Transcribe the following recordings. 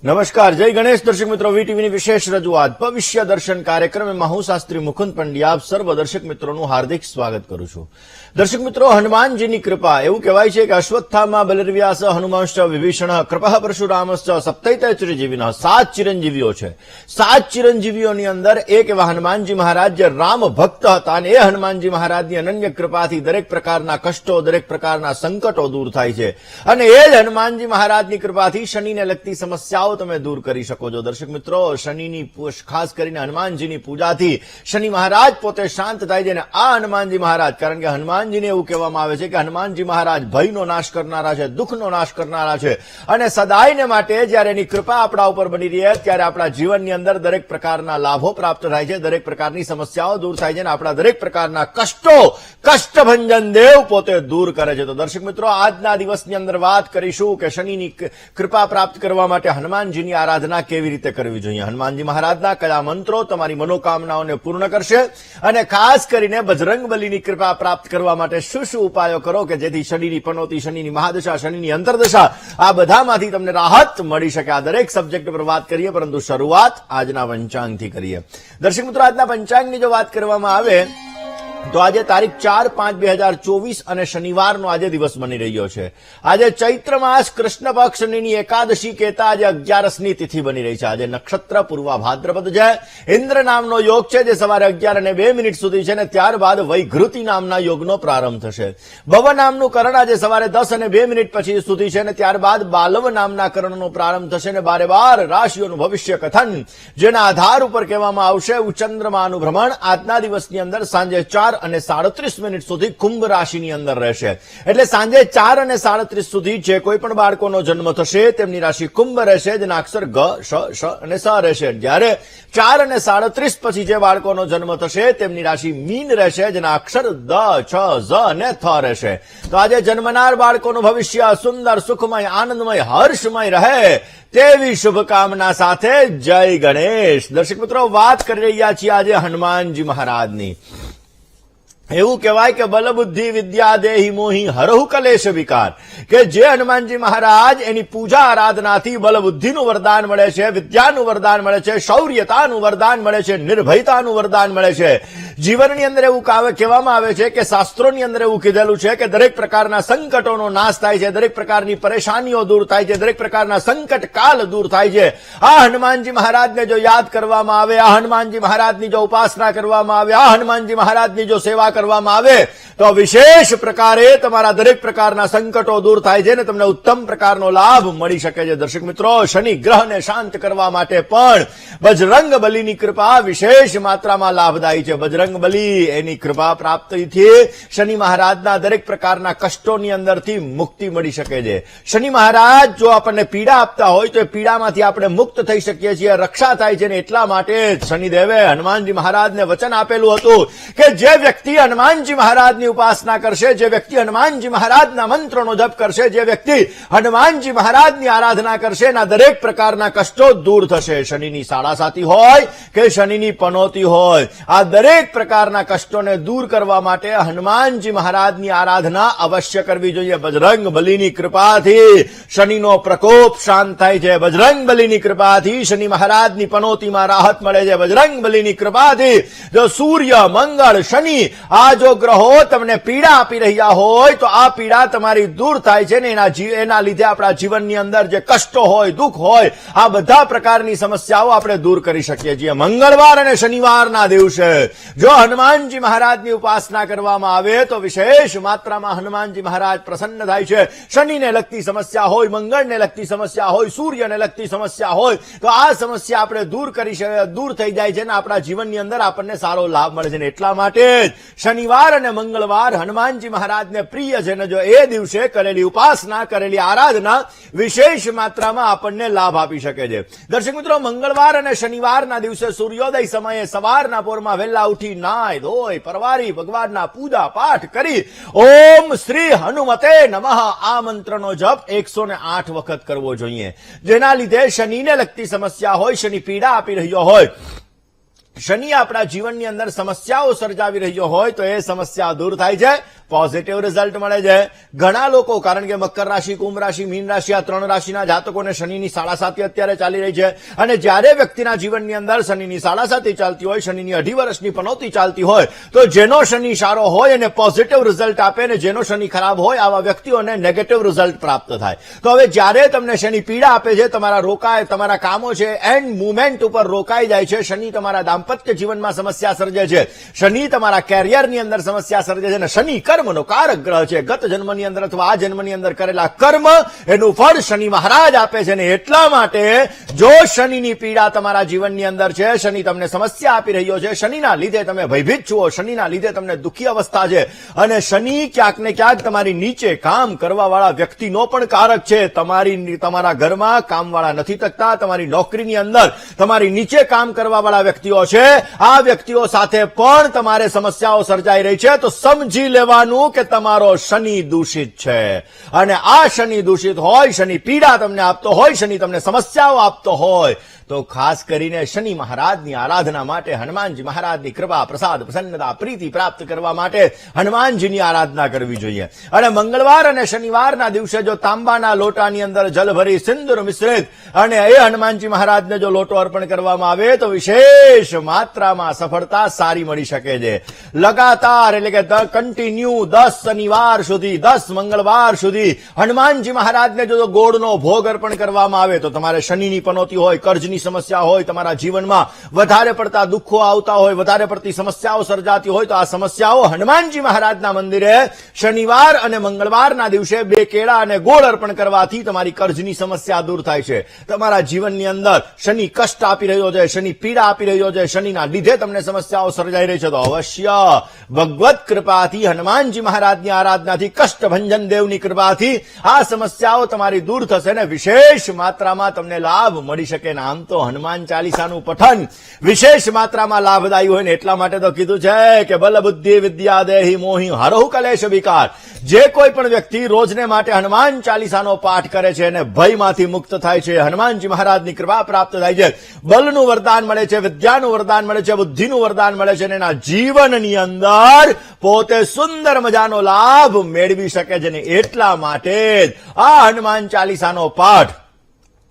નમસ્કાર, જય ગણેશ દર્શક મિત્રો, વીટીવીની વિશેષ રજૂઆત ભવિષ્ય દર્શન કાર્યક્રમમાં હું શાસ્ત્રી મુકુંદ પંડ્યા આપ સર્વ દર્શક મિત્રોનું હાર્દિક સ્વાગત કરું છું. દર્શક મિત્રો, હનુમાનજીની કૃપા, એવું કહેવાય છે કે અશ્વત્થામા બલિર્વ્યાસ હનુમાંશ્ચ વિભીષણ કૃપા પરશુરામશ્ચ સપ્તૈત ચિરંજીવિનઃ 7 ચિરંજીવીઓ છે. 7 ચિરંજીવીઓની અંદર એક એવા હનુમાનજી મહારાજ જે રામ ભક્ત હતા અને એ હનુમાનજી મહારાજની અનન્ય કૃપાથી દરેક પ્રકારના કષ્ટો, દરેક પ્રકારના સંકટો દૂર થાય છે અને એ જ હનુમાનજી મહારાજની કૃપાથી શનિને લગતી સમસ્યાઓ તમે દૂર કરી શકો છો. દર્શક મિત્રો, શનિની ખાસ કરીને હનુમાનજીની પૂજાથી શનિ મહારાજ પોતે શાંત થાય છે અને આ હનુમાનજી મહારાજ, કારણ કે હનુમાનજીને એવું કહેવામાં આવે છે કે હનુમાનજી મહારાજ ભયનો નાશ કરનારા છે, દુઃખનો નાશ કરનારા છે અને સદાયને માટે જયારે એની કૃપા આપણા ઉપર બની રહે ત્યારે આપણા જીવનની અંદર દરેક પ્રકારના લાભો પ્રાપ્ત થાય છે, દરેક પ્રકારની સમસ્યાઓ દૂર થાય છે અને આપણા દરેક પ્રકારના કષ્ટો કષ્ટભંજન દેવ પોતે દૂર કરે છે. તો દર્શક મિત્રો, આજના દિવસની અંદર વાત કરીશું કે શનિની કૃપા પ્રાપ્ત કરવા માટે હનુમાનજીની આરાધના કેવી રીતે કરવી જોઈએ, હનુમાનજી મહારાજના કયા મંત્રો તમારી મનોકામનાઓને પૂર્ણ કરશે અને ખાસ કરીને બજરંગબલીની કૃપા પ્રાપ્ત કરવા માટે શું શું ઉપાયો કરો કે જેથી શનિની પનોતી, શનિની મહાદશા, શનિની અંતરદશા આ બધામાંથી તમને રાહત મળી શકે. આ દરેક સબ્જેક્ટ પર વાત કરીએ, પરંતુ શરૂઆત આજના પંચાંગથી કરીએ. દર્શક મિત્રો, આજના પંચાંગની જો વાત કરવામાં આવે તો આજે તારીખ 4/5/2024 અને શનિવારનો આજે દિવસ બની રહ્યો છે. આજે ચૈત્ર માસ કૃષ્ણ પક્ષની એકાદશી કહેતા આજે 11ની તિથિ બની રહી છે. આજે નક્ષત્ર પૂર્વા ભાદ્રપદ છે. ઇન્દ્ર નામનો યોગ છે જે સવારે 11:02 સુધી છે અને ત્યારબાદ વૈઘૃતિ નામના યોગનો પ્રારંભ થશે. ભવ નામનું કરણ આજે સવારે 10:02 પછી સુધી છે અને ત્યારબાદ બાલવ નામના કરણનો પ્રારંભ થશે અને 12 રાશિઓનું ભવિષ્ય કથન જેના આધાર ઉપર કહેવામાં આવશે. ચંદ્રમાનું ભ્રમણ આજના દિવસની અંદર સાંજે 4:37 સુધી કુંભ રાશિની અંદર રહેશે. એટલે સાંજે 4:37 સુધી જે કોઈ પણ બાળકોનો જન્મ થશે તેમની રાશિ કુંભ રહેશે, જેના અક્ષર ગ, શ, શ અને સ રહેશે. જ્યારે 4:37 પછી જે બાળકોનો જન્મ થશે તેમની રાશિ મીન રહેશે, જેના અક્ષર દ, છ, ઝ અને થ રહેશે. તો આજે જન્મનાર બાળકોનું ભવિષ્ય સુંદર, સુખમય, આનંદમય, હર્ષમય રહે તેવી શુભકામના સાથે જય ગણેશ. દર્શક મિત્રો, વાત કરી રહ્યા છીએ આજે હનુમાનજી મહારાજની. એવું કહેવાય કે બલ બુદ્ધિ વિદ્યા દેહી મોહી હરહુ કલેશ વિકાર, કે જે હનુમાનજી મહારાજ એની પૂજા આરાધનાથી બલ બુદ્ધિનું વરદાન મળે છે, વિદ્યાનું વરદાન મળે છે, શૌર્યતાનું વરદાન મળે છે, નિર્ભયતાનું વરદાન મળે છે. જીવનની અંદર એવું કહેવામાં આવે છે કે શાસ્ત્રોની અંદર એવું કીધેલું છે કે દરેક પ્રકારના સંકટોનો નાશ થાય છે, દરેક પ્રકારની પરેશાનીઓ દૂર થાય છે, દરેક પ્રકારના સંકટ કાલ દૂર થાય છે. આ હનુમાનજી મહારાજને જો યાદ કરવામાં આવે, આ હનુમાનજી મહારાજની જો ઉપાસના કરવામાં આવે, આ હનુમાનજી મહારાજની જો સેવા કરવામાં આવે તો વિશેષ પ્રકારે તમારા દરેક પ્રકારના સંકટો દૂર થાય છે અને તમને ઉત્તમ પ્રકારનો લાભ મળી શકે છે. દર્શક મિત્રો, શનિ ગ્રહને શાંત કરવા માટે પણ બજરંગબલીની કૃપા વિશેષ માત્રામાં લાભદાયી છે. બજરંગબલી એની કૃપા પ્રાપ્તિથી શનિ મહારાજના દરેક પ્રકારના કષ્ટોની અંદરથી મુક્તિ મળી શકે છે. શનિ મહારાજ જો આપણને પીડા આપતા હોય તો એ પીડામાંથી આપણે મુક્ત થઈ શકીએ છીએ, રક્ષા થાય છે. એટલા માટે શનિદેવે હનુમાનજી મહારાજને વચન આપેલું હતું કે જે વ્યક્તિ હનુમાનજી મહારાજની ઉપાસના કરશે, જે વ્યક્તિ હનુમાનજી મહારાજના મંત્રોનો જપ કરશે, જે વ્યક્તિ હનુમાનજી મહારાજની આરાધના કરશે એના દરેક પ્રકારના કષ્ટો દૂર થશે. શનિની સાડાસાતી હોય કે શનિની પનોતી હોય, આ દરેક પ્રકારના કષ્ટોને દૂર કરવા માટે હનુમાનજી મહારાજની આરાધના અવશ્ય કરવી જોઈએ. બજરંગબલીની કૃપાથી શનિનો પ્રકોપ શાંત થાય છે. બજરંગબલીની કૃપાથી શનિ મહારાજની પનોતીમાં રાહત મળે છે. બજરંગબલીની કૃપાથી જો સૂર્ય, મંગળ, શનિ આ જો ગ્રહો તમને પીડા આપી રહ્યા હોય તો આ પીડા તમારી દૂર થાય છે ને એના લીધે આપણા જીવનની અંદર જે કષ્ટો હોય, દુઃખ હોય, આ બધા પ્રકારની સમસ્યાઓ આપણે દૂર કરી શકીએ છીએ. મંગળવાર અને શનિવારના દિવસે જો હનુમાનજી મહારાજની ઉપાસના કરવામાં આવે તો વિશેષ માત્રામાં હનુમાનજી મહારાજ પ્રસન્ન થાય છે. શનિને લગતી સમસ્યા હોય, મંગળને લગતી સમસ્યા હોય, સૂર્યને લગતી સમસ્યા હોય તો આ સમસ્યા આપણે દૂર થઈ જાય છે ને આપણા જીવનની અંદર આપણને સારો લાભ મળે છે. એટલા માટે શનિવાર અને મંગળવાર હનુમાનજી મહારાજને પ્રિય છે ને જો એ દિવસે કરેલી ઉપાસના, કરેલી આરાધના વિશેષ માત્રામાં આપણને લાભ આપી શકે છે. દર્શક મિત્રો, મંગળવાર અને શનિવારના દિવસે સૂર્યોદય સમયે સવારના પોરમાં વહેલા ઉઠી નાય ધોઈ પરવારી ભગવાનના પૂજા પાઠ કરી ઓમ શ્રી હનુમતે નમઃ આ મંત્રનો જપ 108 વખત કરવો જોઈએ. જેના લીધે શનિને લગતી સમસ્યા હોય, શનિ પીડા આપી રહ્યો હોય, શનિ આપણા જીવનની અંદર સમસ્યાઓ સર્જાવી રહ્યો હોય તો એ સમસ્યા દૂર થાય છે પોઝિટિવ રિઝલ્ટ મળે છે. ઘણા લોકો, કારણ કે મકર રાશિ, કુંભ રાશિ, મીન રાશિ, આ 3 રાશિના જાતકોને શનિની 7.5 અત્યારે ચાલી રહી છે, અને જ્યારે વ્યક્તિના જીવનની અંદર શનિની 7.5 ચાલતી હોય, શનિની 2.5 વર્ષની પનોતી ચાલતી હોય, તો જેનો શનિ સારો હોય એને પોઝિટિવ રિઝલ્ટ આપે, ને જેનો શનિ ખરાબ હોય આવા વ્યક્તિઓને નેગેટિવ રિઝલ્ટ પ્રાપ્ત થાય. તો હવે જ્યારે તમને શનિ પીડા આપે છે, તમારા કામો છે એન્ડ મુવમેન્ટ ઉપર રોકાઈ જાય છે, શનિ તમારા દાંપત્ય જીવનમાં સમસ્યા સર્જે છે, શનિ તમારા કેરિયરની અંદર સમસ્યા સર્જે છે, અને શનિ કર્મનો કારક ગ્રહ છે. ગત જન્મની અંદર અથવા આ જન્મની અંદર કરેલા કર્મ એનું ફળ શનિ મહારાજ આપે છે, ને એટલા માટે જો શનિની પીડા તમારા જીવનની અંદર છે, શનિ તમને સમસ્યા આપી રહ્યો છે, શનિના લીધે તમે ભયભીત છો, શનિના લીધે તમને દુઃખી અવસ્થા છે, અને શનિ ક્યાંક ને ક્યાંક તમારી નીચે કામ કરવા વાળા વ્યક્તિનો પણ કારક છે. તમારા ઘરમાં કામવાળા નથી તકતા, તમારી નોકરીની અંદર તમારી નીચે કામ કરવા વાળા વ્યક્તિઓ છે, આ વ્યક્તિઓ સાથે પણ તમારે સમસ્યાઓ સર્જાઈ રહી છે. તો સમજી લેવાનું કે તમારો શનિ દૂષિત છે, અને આ શનિ દૂષિત હોય, શનિ પીડા તમને આપતો હોય, શનિ તમને સમસ્યાઓ આપતો હોય, તો ખાસ કરીને શનિ મહારાજની આરાધના માટે, હનુમાનજી મહારાજની કૃપા, પ્રસાદ, પ્રસન્નતા, પ્રીતિ પ્રાપ્ત કરવા માટે હનુમાનજીની આરાધના કરવી જોઈએ. અને મંગળવાર અને શનિવારના દિવસે જો તાંબાના લોટાની અંદર જલ ભરી સિંદૂર મિશ્રિત અને એ હનુમાનજી મહારાજને જો લોટો અર્પણ કરવામાં આવે તો વિશેષ માત્રામાં સફળતા સારી મળી શકે છે. લગાતાર એટલે કે કન્ટિન્યુ 10 શનિવાર સુધી, 10 મંગળવાર સુધી હનુમાનજી મહારાજને જો ગોળનો ભોગ અર્પણ કરવામાં આવે તો તમારે શનિની પનોતી હોય, કર્જની સમસ્યા હોય, તમારા જીવનમાં વધારે પડતા દુઃખો આવતા હોય, વધારે પડતી સમસ્યાઓ સર્જાતી હોય, તો આ સમસ્યાઓ હનુમાનજી મહારાજના મંદિરે શનિવાર અને મંગળવારના દિવસે 2 કેળા અને ગોળ અર્પણ કરવાથી તમારી કર્જની સમસ્યા દૂર થાય છે. તમારા જીવનની અંદર શનિ કષ્ટ આપી રહ્યો છે, શનિ પીડા આપી રહ્યો છે, શનિના લીધે તમને સમસ્યાઓ સર્જાઈ રહી છે, તો અવશ્ય ભગવત કૃપાથી, હનુમાનજી મહારાજની આરાધનાથી, કષ્ટભંજન દેવની કૃપાથી આ સમસ્યાઓ તમારી દૂર થશે ને વિશેષ માત્રામાં તમને લાભ મળી શકે. આમ તો હનુમાન ચાલીસાનું પઠન વિશેષ માત્રામાં લાભદાયી હોય, ને એટલા માટે તો કીધું છે કે બલ બુદ્ધિ વિદ્યા દેહી મોહી હરહુ કલેશ વિકાર. જે કોઈ પણ વ્યક્તિ રોજને માટે હનુમાન ચાલીસાનો પાઠ કરે છે અને ભયમાંથી મુક્ત થાય છે, હનુમાનજી મહારાજની કૃપા પ્રાપ્ત થાય છે, બલનું વરદાન મળે છે, વિદ્યાનું વરદાન મળે છે, બુદ્ધિનું વરદાન મળે છે, અને એના જીવનની અંદર પોતે સુંદર મજાનો લાભ મેળવી શકે છે. ને એટલા માટે જ આ હનુમાન ચાલીસાનો પાઠ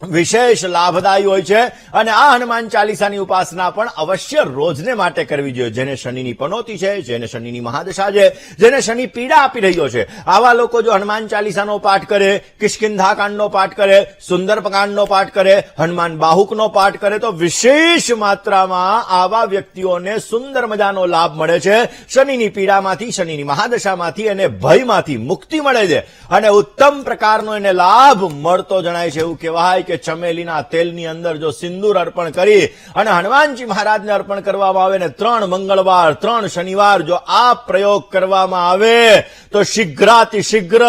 વિશેષ લાભદાયી હોય છે, અને આ હનુમાન ચાલીસાની ઉપાસના પણ અવશ્ય રોજને માટે કરવી જોઈએ. જેને શનિની પનોતી છે, જેને શનિની મહાદશા છે, જેને શનિ પીડા આપી રહ્યો છે, આવા લોકો જો હનુમાન ચાલીસાનો પાઠ કરે, કિષ્કિંધા કાંડનો પાઠ કરે, સુંદરકાંડનો પાઠ કરે, હનુમાન બાહુકનો પાઠ કરે, તો વિશેષ માત્રામાં આવા વ્યક્તિઓને સુંદર મજાનો લાભ મળે છે. શનિની પીડામાંથી, શનિની મહાદશામાંથી અને ભયમાંથી મુક્તિ મળે છે, અને ઉત્તમ પ્રકારનો એને લાભ મળતો જણાય છે. એવું કહેવાય કે ચમેલીના તેલની અંદર જો સિંદૂર અર્પણ કરી અને હનુમાનજી મહારાજને અર્પણ કરવામાં આવે, ને 3 મંગળવાર 3 શનિવાર જો આ પ્રયોગ કરવામાં આવે તો શીઘ્રાતિ શીઘ્ર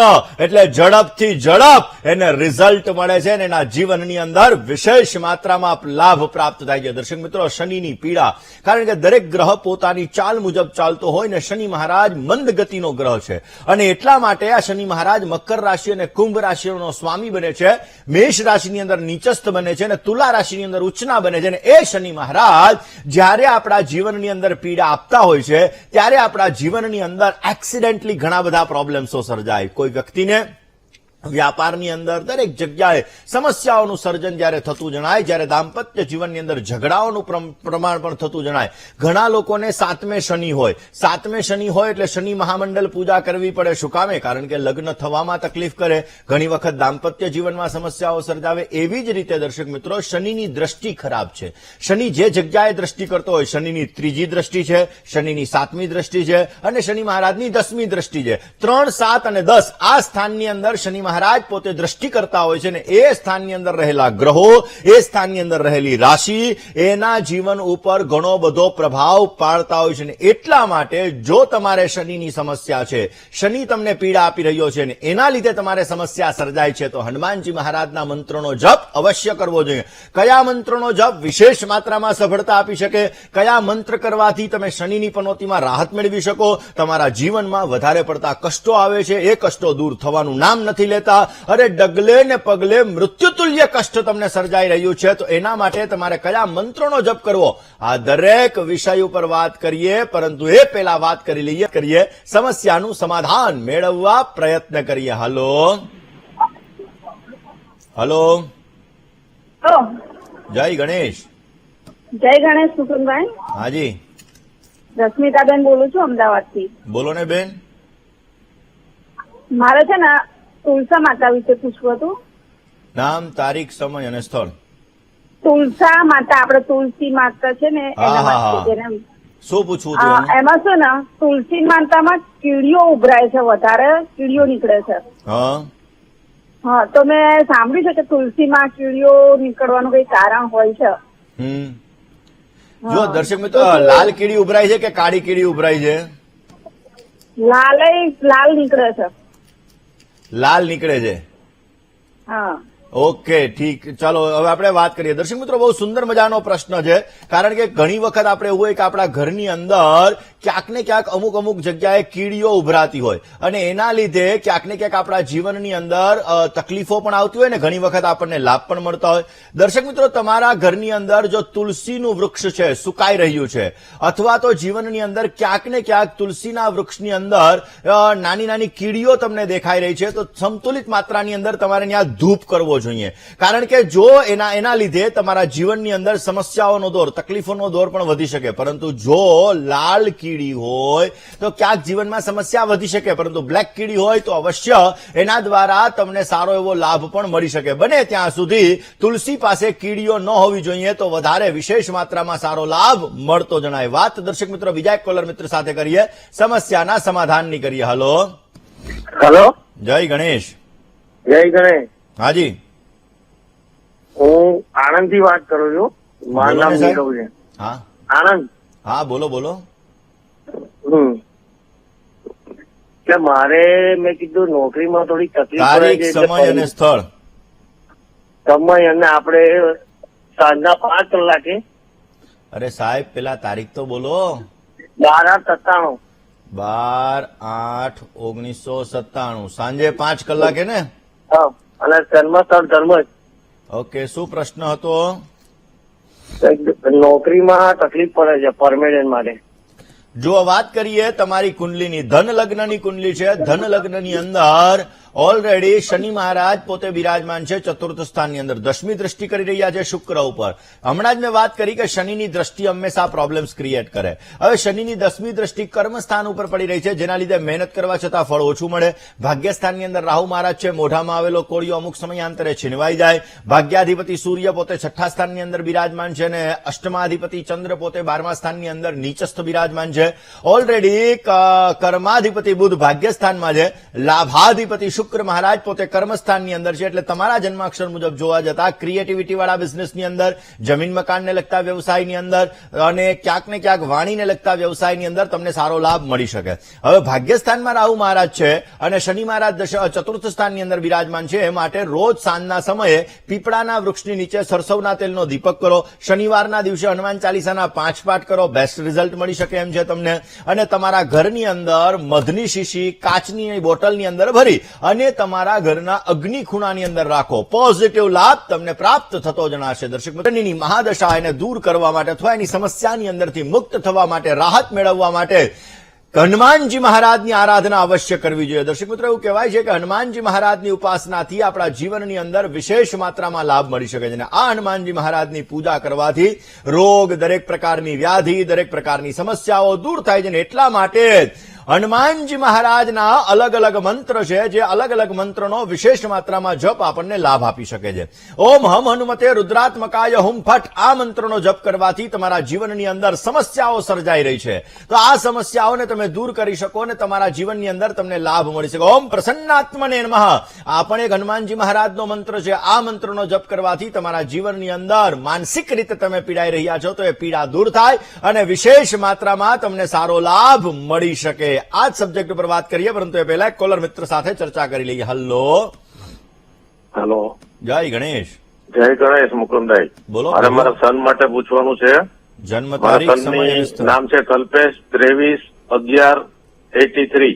એટલે ઝડપથી ઝડપ એને રિઝલ્ટ મળે છે, અને એના જીવનની અંદર વિશેષ માત્રામાં લાભ પ્રાપ્ત થાય છે. દર્શક મિત્રો, શનિની પીડા, કારણ કે દરેક ગ્રહ પોતાની ચાલ મુજબ ચાલતો હોય, ને શનિ મહારાજ મંદ ગતિનો ગ્રહ છે, અને એટલા માટે આ શનિ મહારાજ મકર રાશિ અને કુંભ રાશિનો સ્વામી બને છે, મેષ રાશિની અંદર નીચસ્થ બને છે, અને તુલા રાશિની અંદર ઉચ્ચના બને છે. અને એ શનિ મહારાજ જ્યારે આપણા જીવનની અંદર પીડા આપતા હોય છે, ત્યારે આપણા જીવનની અંદર એક્સિડેન્ટલી ઘણા બધા પ્રોબ્લેમ્સો સર્જાય. કોઈ વ્યક્તિને વ્યાપારની અંદર દરેક જગ્યાએ સમસ્યાઓનું સર્જન જ્યારે થતું જણાય, જ્યારે દાંપત્ય જીવનની અંદર ઝઘડાઓનું પ્રમાણ પણ થતું જણાય. ઘણા લોકોને 7મે શનિ હોય, 7મે શનિ હોય એટલે શનિ મહામંડળ પૂજા કરવી પડે. શું કામે? કારણ કે લગ્ન થવામાં તકલીફ કરે, ઘણી વખત દાંપત્ય જીવનમાં સમસ્યાઓ સર્જાવે. એવી જ રીતે દર્શક મિત્રો, શનિની દ્રષ્ટિ ખરાબ છે. શનિ જે જગ્યાએ દ્રષ્ટિ કરતો હોય, શનિની 3જી દ્રષ્ટિ છે, શનિની 7મી દ્રષ્ટિ છે, અને શનિ મહારાજની 10મી દ્રષ્ટિ છે. 3, 7 અને 10 આ સ્થાનની અંદર શનિ મહારાજ પોતે દ્રષ્ટિ કરતા હોય છે, ને એ સ્થાનની અંદર રહેલા ગ્રહો, એ સ્થાનની અંદર રહેલી રાશિ એના જીવન ઉપર ઘણો બધો પ્રભાવ પાડતા હોય છે. ને એટલા માટે જો તમારે શનિની સમસ્યા છે, શનિ તમને પીડા આપી રહ્યો છે, ને એના લીધે તમારે સમસ્યા સર્જાય છે, તો હનુમાનજી મહારાજના મંત્રોનો જપ અવશ્ય કરવો જોઈએ. કયા મંત્રોનો જપ વિશેષ માત્રામાં સફળતા આપી શકે, કયા મંત્ર કરવાથી તમે શનિની પનોતીમાં રાહત મેળવી શકો, તમારા જીવનમાં વધારે પડતા કષ્ટો આવે છે, એ કષ્ટો દૂર થવાનું નામ નથી લેતા, લેતા અરે ડગલે ને પગલે મૃત્યુતુલ્ય કષ્ટ તમને સર્જાઈ રહ્યું છે, તો એના માટે તમારે કયા મંત્રોનો જપ કરવો, આ દરેક વિષય ઉપર વાત કરીએ. પરંતુ એ પહેલા વાત કરીએ સમસ્યાનું સમાધાન મેળવવા પ્રયત્ન કરીએ. હલો, જય ગણેશ. જય ગણેશ સુકુનભાઈ. હાજી, રશ્મિતાબેન બોલું છું અમદાવાદથી. બોલો ને બેન. મારે છે ને તુલસા માતા વિશે પૂછવું હતું. નામ, તારીખ, સમય અને સ્થળ. તુલસા માતા, આપણે તુલસી માતા છે ને એના માટે શું પૂછવું હતું? એમાં શું ને તુલસી માતામાં કીડીઓ ઉભરાય છે, વધારે કીડીઓ નીકળે છે. હા, તો મેં સાંભળ્યું છે કે તુલસીમાં કીડીઓ નીકળવાનું કઈ કારણ હોય છે. જો દર્શક મિત્રો, લાલ કીડી ઉભરાય છે કે કાળી કીડી ઉભરાય છે? લાલ નીકળે છે. લાલ નીકળે છે. હા, ઓકે, ઠીક. ચાલો હવે આપણે વાત કરીએ. દર્શક મિત્રો, બહુ સુંદર મજાનો પ્રશ્ન છે, કારણ કે ઘણી વખત આપણે એવું હોય કે આપણા ઘરની અંદર ક્યાંક ને ક્યાંક અમુક જગ્યાએ કીડીઓ ઉભરાતી હોય અને એના લીધે ક્યાંક ને ક્યાંક આપણા જીવનની અંદર તકલીફો પણ આવતી હોય ને ઘણી વખત આપણને લાભ પણ મળતા હોય. દર્શક મિત્રો, તમારા ઘરની અંદર જો તુલસીનું વૃક્ષ છે, સુકાઈ રહ્યું છે, અથવા તો જીવનની અંદર ક્યાંક ને ક્યાંક તુલસીના વૃક્ષની અંદર નાની નાની કીડીઓ તમને દેખાઈ રહી છે, તો સંતુલિત માત્રાની અંદર તમારે ત્યાં ધૂપ કરવો જોઈએ. કારણ કે જો એના લીધે તમારા જીવનની અંદર સમસ્યાઓનો દોર, તકલીફોનો દોર પણ વધી શકે. પરંતુ જો લાલ કીડી હોય તો ક્યાંક જીવનમાં સમસ્યા વધી શકે, પરંતુ બ્લેક કીડી હોય તો અવશ્ય એના દ્વારા તમને સારો એવો લાભ પણ મળી શકે. બને ત્યાં સુધી તુલસી પાસે કીડીઓ ન હોવી જોઈએ, તો વધારે વિશેષ માત્રામાં સારો લાભ મળતો જણાય. વાત દર્શક મિત્રો બીજા એક કોલર મિત્ર સાથે કરીએ, સમસ્યાના સમાધાનની કરીએ. હલો, જય ગણેશ. જય ગણેશ. હાજી, હું આણંદ થી વાત કરું છું. મારું નામ નીરવ છે. હા, આણંદ. હા, બોલો. એટલે મારે મેં કીધું નોકરીમાં થોડી તકલીફ તારીખ, સમય અને સ્થળ. સમય અને આપણે સાંજના 5 કલાકે. અરે સાહેબ, પેલા તારીખ તો બોલો. 12/8/97. 12/8/1997 સાંજે 5 કલાકે ને? હા, અને જન્મ સ્થળ ધર્મ. ઓકે, શું પ્રશ્ન હતો? નોકરીમાં તકલીફ પડે છે પરમેનન્ટ માટે. જો વાત કરીએ તમારી કુંડલીની, ધન લગ્નની કુંડલી છે. ધન લગ્નની અંદર ઓલરેડી શનિ મહારાજ પોતે બિરાજમાન છે ચતુર્થ સ્થાનની અંદર, 10મી દ્રષ્ટિ કરી રહ્યા છે શુક્ર ઉપર. હમણાં જ મેં વાત કરી કે શનિની દ્રષ્ટિ હંમેશા પ્રોબ્લેમ્સ ક્રિએટ કરે. હવે શનિની 10મી દ્રષ્ટિ કર્મસ્થાન ઉપર પડી રહી છે, જેના લીધે મહેનત કરવા છતાં ફળ ઓછું મળે. ભાગ્યસ્થાનની અંદર રાહુ મહારાજ છે, મોઢામાં આવેલો કોળિયો અમુક સમયાંતરે છીનવાઈ જાય. ભાગ્યાધિપતિ સૂર્ય પોતે 6ઠ્ઠા સ્થાનની અંદર બિરાજમાન છે અને અષ્ટમાધિપતિ ચંદ્ર પોતે 12મા સ્થાનની અંદર નીચસ્થ બિરાજમાન છે. ઓલરેડી કર્માધિપતિ બુધ ભાગ્યસ્થાનમાં છે, લાભાધિપતિ શુક્ર મહારાજ પોતે કર્મસ્થાનની અંદર છે. એટલે તમારા જન્માક્ષર મુજબ જોવા જતા ક્રિએટિવિટી વાળા બિઝનેસની અંદર, જમીન મકાનને લગતા વ્યવસાયની અંદર અને ક્યાંક ને ક્યાંક વાણીને લગતા વ્યવસાયની અંદર તમને સારો લાભ મળી શકે. હવે ભાગ્યસ્થાનમાં રાહુ મહારાજ છે અને શનિ મહારાજ ચતુર્થ સ્થાનની અંદર બિરાજમાન છે. એ માટે રોજ સાંજના સમયે પીપળાના વૃક્ષની નીચે સરસવના તેલનો દીપક કરો. શનિવારના દિવસે હનુમાન ચાલીસાના 5 પાઠ કરો, બેસ્ટ રિઝલ્ટ મળી શકે એમ છે તમને. અને તમારા ઘરની અંદર મધની શીશી કાચની બોટલની અંદર ભરી અને તમારા ઘરના અગ્નિ ખૂણાની અંદર રાખો. પોઝિટિવ લાભ તમને પ્રાપ્ત થતો જણાશે. દર્શક મિત્રોની મહાદશા એને દૂર કરવા માટે અથવા એની સમસ્યાની અંદરથી મુક્ત થવા માટે, રાહત મેળવવા માટે હનુમાનજી મહારાજની આરાધના અવશ્ય કરવી જોઈએ. દર્શક મિત્રો, એવું કહેવાય છે કે હનુમાનજી મહારાજની ઉપાસનાથી આપણા જીવનની અંદર વિશેષ માત્રામાં લાભ મળી શકે છે. અને આ હનુમાનજી મહારાજની પૂજા કરવાથી રોગ, દરેક પ્રકારની વ્યાધિ, દરેક પ્રકારની સમસ્યાઓ દૂર થાય છે. એટલા માટે હનુમાનજી મહારાજના અલગ અલગ મંત્ર છે, જે અલગ અલગ મંત્રનો વિશેષ માત્રામાં જપ આપણને લાભ આપી શકે છે. ઓમ હમ હનુમતે રુદ્રાત્મકાય હુમ ફટ, આ મંત્રનો જપ કરવાથી તમારા જીવનની અંદર સમસ્યાઓ સર્જાઈ રહી છે, તો આ સમસ્યાઓને તમે દૂર કરી શકો અને તમારા જીવનની અંદર તમને લાભ મળી શકે. ઓમ પ્રસન્નાત્મને નમઃ, આ પણ એક હનુમાનજી મહારાજનો મંત્ર છે. આ મંત્રનો જપ કરવાથી તમારા જીવનની અંદર માનસિક રીતે તમે પીડાઈ રહ્યા છો તો એ પીડા દૂર થાય અને વિશેષ માત્રામાં તમને સારો લાભ મળી શકે. આ જ સબ્જેક્ટ ઉપર વાત કરીએ, પરંતુ એ પહેલા એક કોલર મિત્ર સાથે ચર્ચા કરી લઈએ. હેલો, જય ગણેશ. જય ગણેશ મુકુંદભાઈ. બોલો. મારે મારા સન માટે પૂછવાનું છે. જન્મ તારીખ, સમય, નામ છે કલ્પેશ, 23/11/83.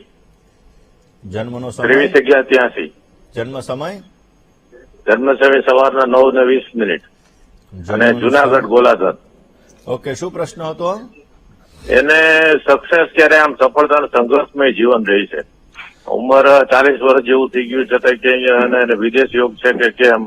જન્મનો સમય 23/11/83. જન્મ સમય? જન્મ સમય સવારના 9:20 અને જુનાગઢ ગોલાધર. ઓકે, શું પ્રશ્ન હતો? એને સક્સેસ ક્યારે આમ સફળતા સંઘર્ષમય જીવન રહી છે. ઉંમર 40 વર્ષ જેવું થઈ ગયું છતાં કે એને વિદેશ યોગ છે કે કેમ,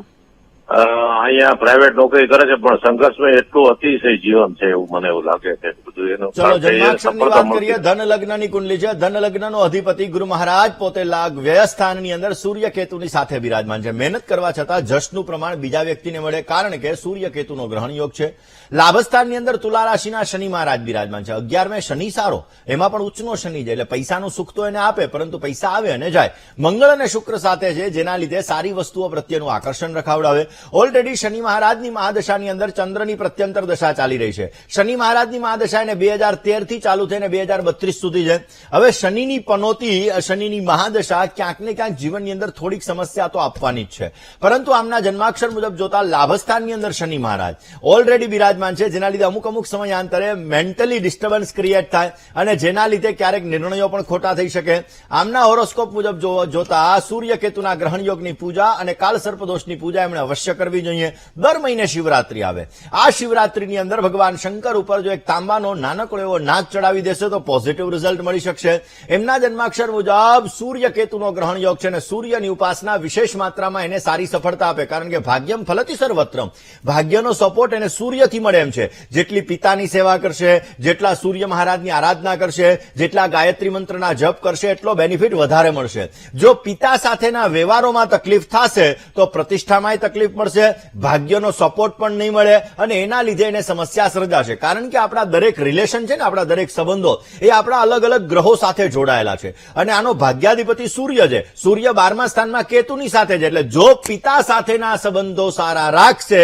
અહીંયા પ્રાઇવેટ નોકરી કરે છે પણ સંઘર્ષમય એટલું અતિશય જીવન છે એવું મને એવું લાગે છે. બધું એનું ચલો જન્માક્ષરની વાત કરીએ. ધન લગ્નની કુંડલી છે. ધન લગ્નનો અધિપતિ ગુરુ મહારાજ પોતે વ્યયસ્થાનની અંદર સૂર્ય કેતુની સાથે બિરાજમાન છે. મહેનત કરવા છતાં જશનું પ્રમાણ બીજા વ્યક્તિને મળે, કારણ કે સૂર્ય કેતુનો ગ્રહણ યોગ છે. લાભસ્થાનની અંદર તુલા રાશિના શનિ મહારાજ બિરાજમાન છે. 11મે શનિ સારો, એમાં પણ ઉચ્ચનો શનિ છે, એટલે પૈસાનું સુખ તો એને આપે પરંતુ પૈસા આવે અને જાય. મંગળ અને શુક્ર સાથે છે, જેના લીધે સારી વસ્તુઓ પ્રત્યેનું આકર્ષણ રખાવડાવે. ઓલરેડી શનિ મહારાજની મહાદશાની અંદર ચંદ્રની પ્રત્યંતર દશા ચાલી રહી છે. શનિ મહારાજની મહાદશા એને 2013 થી ચાલુ થઈને 2032 સુધી છે. હવે શનિની પનોતી, શનિની મહાદશા ક્યાંક ને ક્યાંક જીવનની અંદર થોડીક સમસ્યા તો આપવાની જ છે, પરંતુ આમના જન્માક્ષર મુજબ જોતા લાભસ્થાનની અંદર શનિ મહારાજ ઓલરેડી બિરાજમાન છે, જેના લીધે અમુક સમયાંતરે મેન્ટલી ડિસ્ટર્બન્સ ક્રિએટ થાય અને જેના લીધે ક્યારેક નિર્ણયો પણ ખોટા થઈ શકે. આમના હોરોસ્કોપ મુજબ જોતા સૂર્ય કેતુના ગ્રહણ યોગની પૂજા અને કાળ સર્પદોષની પૂજા એમણે અવશ્ય કરવી જોઈએ. દર મહિને શિવરાત્રી આવે. આ શિવરાત્રીની અંદર ભગવાન શંકર ઉપર જો એક તાંબાનો નાનકડો એવો નાગ ચડાવી દેશે તો પોઝિટિવ રિઝલ્ટ મળી શકશે. એમના જન્માક્ષર મુજબ સૂર્ય કેતુનો ગ્રહણ યોગ છે અને સૂર્યની ઉપાસના વિશેષ માત્રામાં એને સારી સફળતા આપે, કારણ કે ભાગ્યમ ફલતિ સર્વત્રમ, ભાગ્યનો સપોર્ટ એને સૂર્યથી મળે એમ છે. જેટલી પિતાની સેવા કરશે, જેટલા સૂર્ય મહારાજની આરાધના કરશે, જેટલા ગાયત્રી મંત્રના જપ કરશે, એટલો બેનિફિટ વધારે મળશે. જો પિતા સાથેના વ્યવહારોમાં તકલીફ થશે તો પ્રતિષ્ઠામાં તકલીફ મળશે, ભાગ્યનો સપોર્ટ પણ નહીં મળે અને એના લીધે એને સમસ્યા સર્જાશે. કારણ કે આપણા દરેક રિલેશન છે ને, આપણા દરેક સંબંધો એ આપણા અલગ અલગ ગ્રહો સાથે જોડાયેલા છે અને આનો ભાગ્યાધિપતિ સૂર્ય છે. સૂર્ય 12મા સ્થાનમાં કેતુની સાથે છે, એટલે જો પિતા સાથેના સંબંધો સારા રાખશે